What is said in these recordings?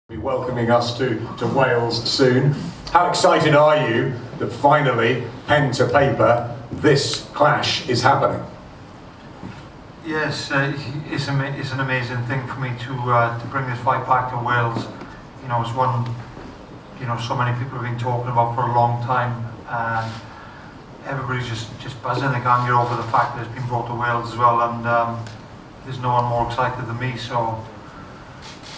Be welcoming us to Wales soon. How excited are you that finally, pen to paper, this clash is happening? Yes, it's an amazing thing for me to bring this fight back to Wales. You know, it's one so many people have been talking about for a long time, and everybody's just buzzing. They can't get over the fact that it's been brought to Wales as well, and there's no one more excited than me. So,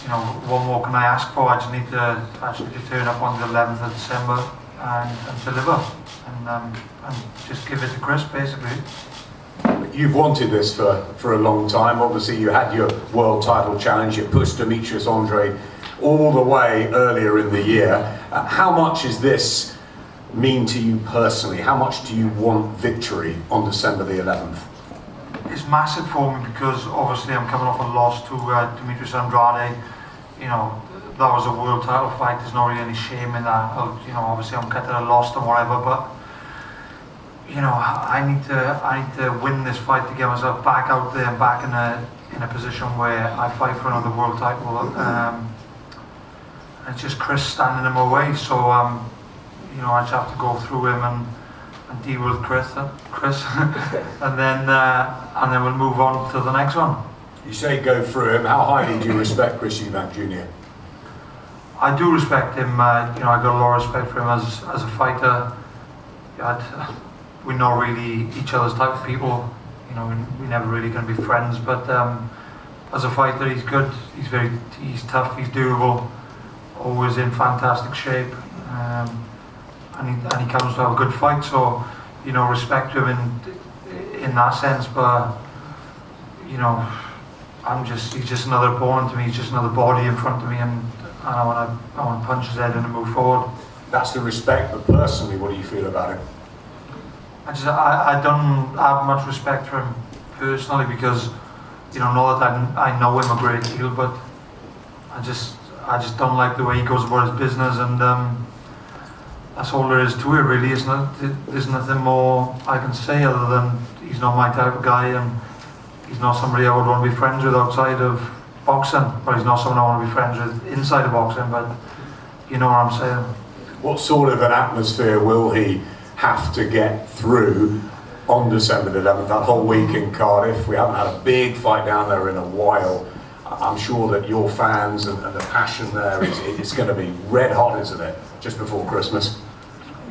you know, what more can I ask for? I just need to actually turn up on the 11th of December and deliver, and just give it to Chris, basically. You've wanted this for a long time. Obviously, you had your world title challenge. You pushed Demetrius Andre all the way earlier in the year. How much does this mean to you personally? How much do you want victory on December the 11th? It's massive for me because obviously I'm coming off a loss to Demetrius Andrade. You know, that was a world title fight. There's not really any shame in that. You know, obviously I'm cutting a loss and whatever, but you know, I need to win this fight to get myself back out there and back in a position where I fight for another world title. It's just Chris standing in my way, so you know, I just have to go through him and deal with Chris, and then we'll move on to the next one. You say go through him. How highly do you respect Chris Eubank Jr.? I do respect him. You know, I got a lot of respect for him as a fighter. We're not really each other's type of people. You know, we're never really going to be friends. But as a fighter, he's good. He's tough. He's durable. Always in fantastic shape. And he comes to have a good fight, so you know, respect to him in that sense. But you know, he's just another opponent to me. He's just another body in front of me, and I want to punch his head in and move forward. That's the respect, but personally, what do you feel about him? I don't have much respect for him personally because, you know, not that I know him a great deal, but I just don't like the way he goes about his business, and that's all there is to it, really, isn't it? There's nothing more I can say other than he's not my type of guy, and he's not somebody I would want to be friends with outside of boxing, but he's not someone I want to be friends with inside of boxing, but you know what I'm saying. What sort of an atmosphere will he have to get through on December the 11th, that whole week in Cardiff? We haven't had a big fight down there in a while. I'm sure that your fans and the passion there it's going to be red hot, isn't it? Just before Christmas.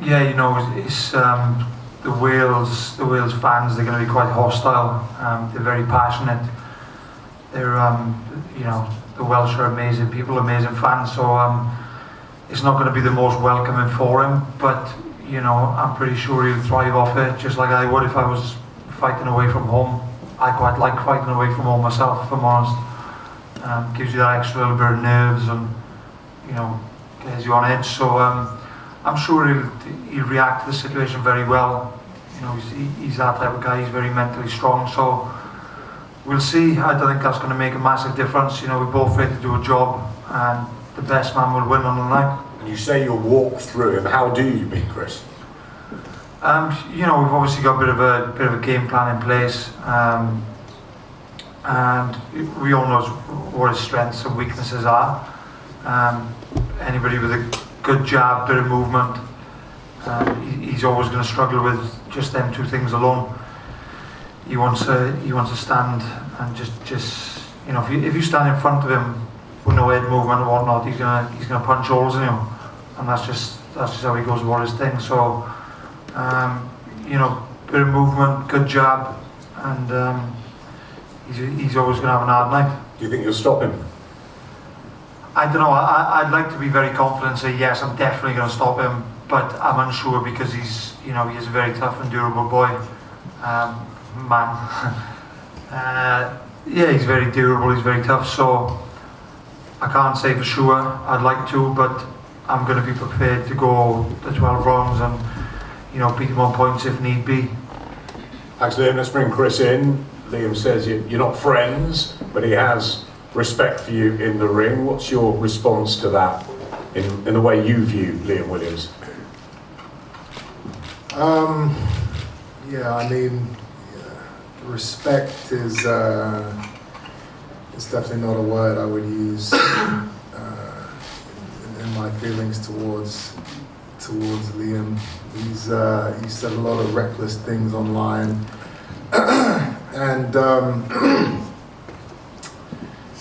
Yeah, you know, it's the Wales fans. They're going to be quite hostile. They're very passionate. They're you know, the Welsh are amazing people, amazing fans. So it's not going to be the most welcoming for him, but you know, I'm pretty sure he'll thrive off it, just like I would if I was fighting away from home. I quite like fighting away from home myself, if I'm honest. Gives you that extra little bit of nerves and, you know, gets you on edge. So I'm sure he'll react to the situation very well. You know, he's that type of guy. He's very mentally strong. So we'll see. I don't think that's going to make a massive difference. You know, we're both ready to do a job, and the best man will win on the night. And you say you'll walk through him. How do you beat Chris? You know, we've obviously got a bit of a game plan in place. And we all know what his strengths and weaknesses are. Anybody with a good jab, bit of movement, he's always going to struggle with just them two things alone. He wants to stand and just you know, if you stand in front of him with no head movement and whatnot, he's gonna punch holes in you, and that's just how he goes about his thing. So you know, bit of movement, good jab, and he's always going to have an hard night. Do you think you'll stop him? I don't know. I'd like to be very confident and say yes, I'm definitely going to stop him, but I'm unsure because he's a very tough and durable boy, man. Yeah, he's very durable. He's very tough. So I can't say for sure. I'd like to, but I'm going to be prepared to go the 12 rounds and, you know, beat him on points if need be. Thanks, Liam. Let's bring Chris in. Liam says you're not friends, but he has respect for you in the ring. What's your response to that in the way you view Liam Williams? Yeah, I mean, respect is definitely not a word I would use. feelings towards Liam. He said a lot of reckless things online, and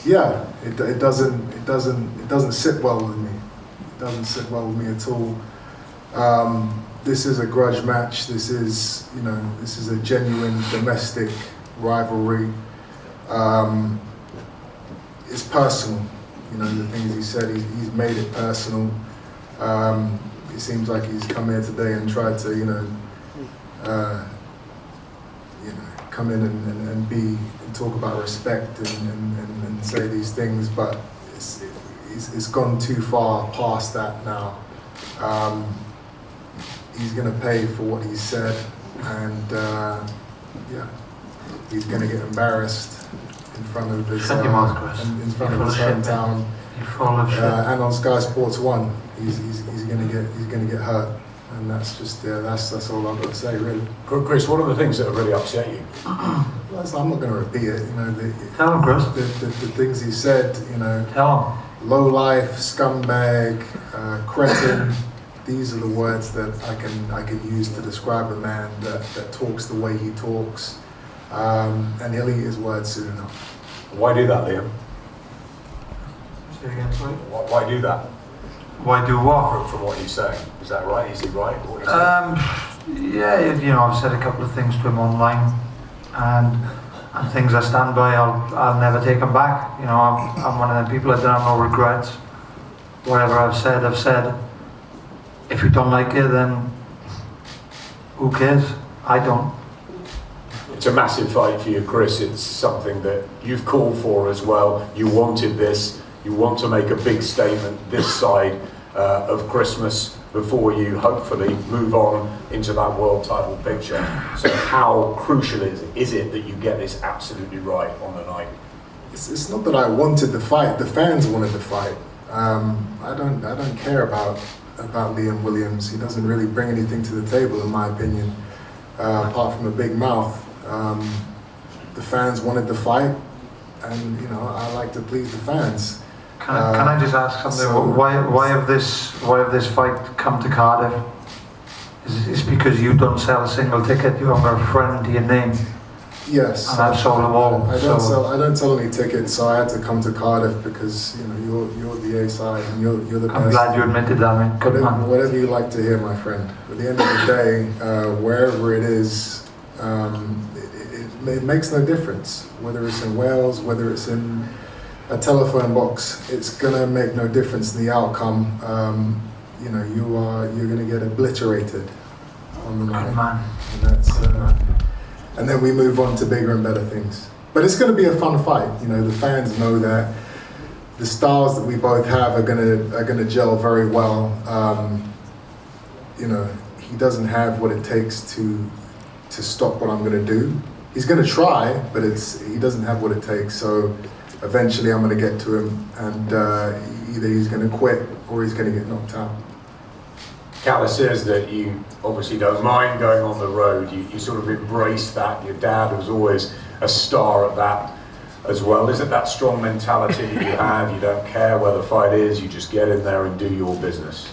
yeah, it doesn't sit well with me. It doesn't sit well with me at all. This is a grudge match. This is a genuine domestic rivalry. It's personal. The things he said, he's made it personal. It seems like he's come here today and tried to, come in and talk about respect and say these things, but it's gone too far past that now. He's going to pay for what he said, and yeah, he's going to get embarrassed in front of his hometown, and on Sky Sports 1. He's going to get hurt, and that's just that's all I've got to say, really. Chris, what are the things that have really upset you? I'm not going to repeat it. Tell him, Chris. The things he said. Tell him. Low life, scumbag, cretin. These are the words that I can use to describe a man that talks the way he talks, and he'll eat his words soon enough. Why do that, Liam? Say again, sorry. Why do that? Why do what? From what he's saying, is that right? Is he right? What he's saying? Yeah, I've said a couple of things to him online, and things I stand by. I'll never take them back. I'm one of them people that don't have no regrets. Whatever I've said, I've said. If you don't like it, then who cares? I don't. It's a massive fight for you, Chris. It's something that you've called for as well. You wanted this. You want to make a big statement this side of Christmas before you hopefully move on into that world title picture. So how crucial is it that you get this absolutely right on the night? It's not that I wanted the fight. The fans wanted the fight. I don't care about Liam Williams. He doesn't really bring anything to the table, in my opinion, apart from a big mouth. The fans wanted the fight, and I like to please the fans. Can I just ask something? So, why have this fight come to Cardiff? Is it because you don't sell a single ticket? You haven't got a friend to your name. Yes. And I've sold them all. I don't sell any tickets, so I had to come to Cardiff because you're the A side and you're the best. I'm glad you admitted that, man. Good man. Whatever you like to hear, my friend. At the end of the day, wherever it is, it makes no difference. Whether it's in Wales, whether it's in a telephone box, it's gonna make no difference in the outcome. You're gonna get obliterated on the night. Good man. And that's. And then we move on to bigger and better things. But it's going to be a fun fight. The fans know that the styles that we both have are going to gel very well. He doesn't have what it takes to stop what I'm going to do. He's going to try, but he doesn't have what it takes. So eventually, I'm going to get to him, and either he's going to quit or he's going to get knocked out. Calla says that you obviously don't mind going on the road. You sort of embrace that. Your dad was always a star at that as well. Is it that strong mentality that you have? You don't care where the fight is. You just get in there and do your business.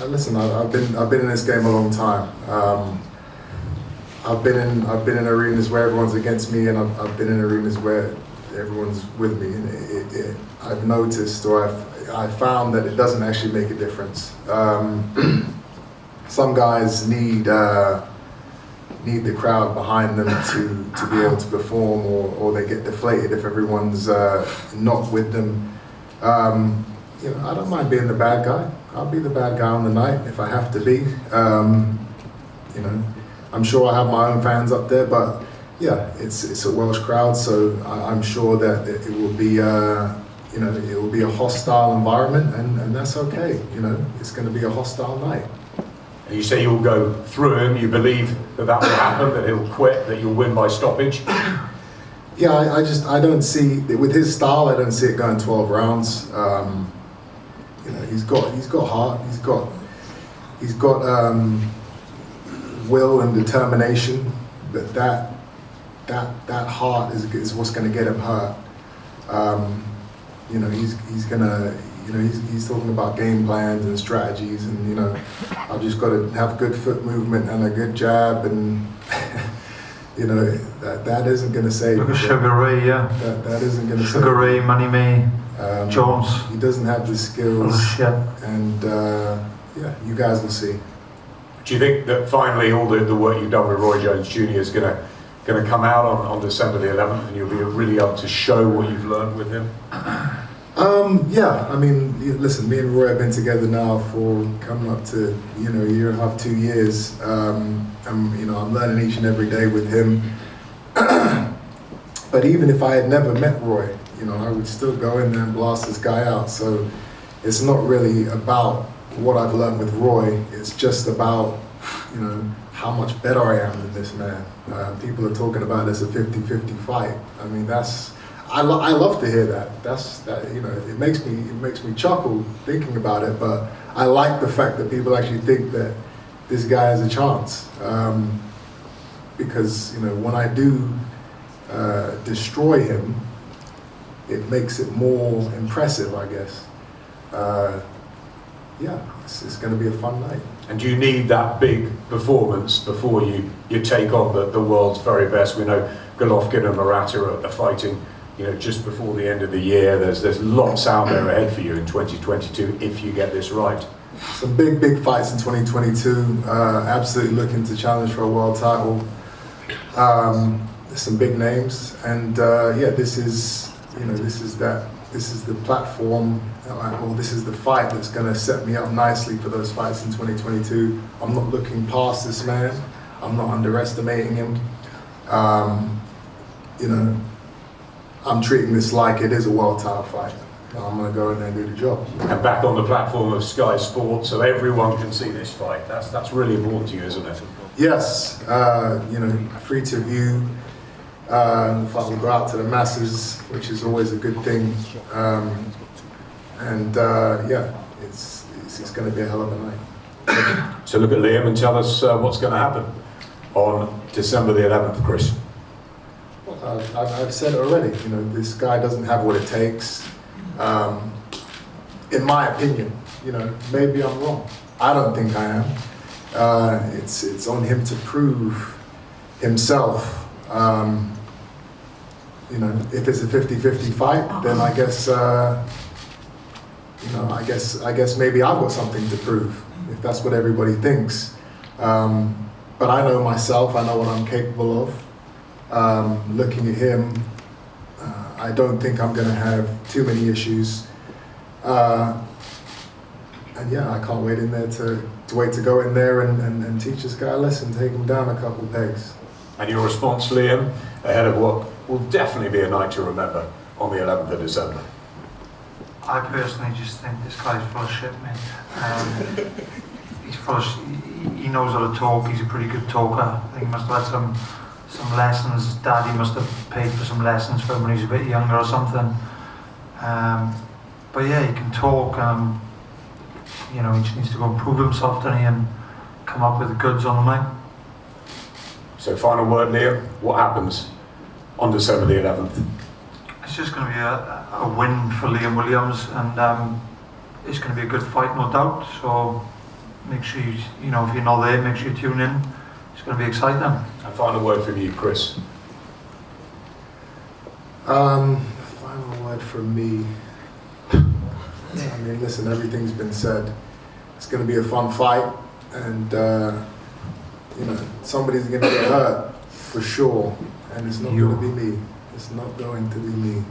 Listen, I've been in this game a long time. I've been in arenas where everyone's against me, and I've been in arenas where everyone's with me. And I've noticed, or I've found that it doesn't actually make a difference. Some guys need the crowd behind them to be able to perform, or they get deflated if everyone's not with them. I don't mind being the bad guy. I'll be the bad guy on the night if I have to be. I'm sure I have my own fans up there, but yeah, it's a Welsh crowd, so I'm sure that it will be it will be a hostile environment, and that's okay. It's going to be a hostile night. And you say you'll go through him. You believe that will happen, that he'll quit, that you'll win by stoppage. Yeah, I don't see, with his style, I don't see it going 12 rounds. He's got heart. He's got will and determination, but that heart is what's going to get him hurt. He's You know, he's talking about game plans and strategies, and you know, I've just got to have good foot movement and a good jab, and you know, that isn't going to save. Look at Sugar Ray, yeah. That isn't going to save. Sugar Ray, Money May, Jones. He doesn't have the skills. Full of shit. And yeah, you guys will see. Do you think that finally all the work you've done with Roy Jones Jr. is going to come out on December the 11th, and you'll be really able to show what you've learned with him? Yeah, I mean, listen, me and Roy have been together now for coming up to, you know, a year and a half, 2 years. And, you know, I'm learning each and every day with him. But even if I had never met Roy, you know, I would still go in there and blast this guy out. So it's not really about what I've learned with Roy. It's just about, you know, how much better I am than this man. People are talking about it as a 50-50 fight. I mean, I love to hear that. You know, it makes me chuckle thinking about it. But I like the fact that people actually think that this guy has a chance, because you know, when I do destroy him, it makes it more impressive, I guess. Yeah, it's going to be a fun night. And do you need that big performance before you take on the world's very best? We know Golovkin and Murata are fighting, you know, just before the end of the year. There's lots out there ahead for you in 2022 if you get this right. Some big fights in 2022. Absolutely looking to challenge for a world title. There's some big names, and yeah, this is the platform, or this is the fight that's going to set me up nicely for those fights in 2022. I'm not looking past this man. I'm not underestimating him. You know, I'm treating this like it is a world title fight. I'm going to go in there and do the job. And back on the platform of Sky Sports, so everyone can see this fight. That's really important to you, isn't it? Yes, you know, free to view. The fight will go out to the masses, which is always a good thing. And yeah, it's going to be a hell of a night. So look at Liam and tell us what's going to happen on December the 11th, Chris. I've said it already. You know, this guy doesn't have what it takes. In my opinion, you know, maybe I'm wrong. I don't think I am. It's on him to prove himself. You know, if it's a 50-50 fight, then I guess, you know, I guess maybe I've got something to prove, if that's what everybody thinks. But I know myself, I know what I'm capable of. Looking at him, I don't think I'm going to have too many issues. And yeah, I can't wait in there to go in there and teach this guy a lesson, take him down a couple pegs. And your response, Liam, ahead of what will definitely be a night to remember on the 11th of December? I personally just think this guy's full of shit, man. He's full of he knows how to talk. He's a pretty good talker. I think he must have had some lessons. His daddy must have paid for some lessons for him when he was a bit younger or something. But yeah, he can talk. You know, he just needs to go and prove himself, doesn't he, and come up with the goods on the night. So final word, Liam, what happens on December the 11th? It's just going to be a win for Liam Williams, and it's going to be a good fight, no doubt. So make sure you know, if you're not there, make sure you tune in. It's going to be exciting. And final word from you, Chris. Final word from me. I mean, listen, everything's been said. It's going to be a fun fight, and you know, somebody's going to get hurt for sure, and it's not going to be me. It's not going to be me.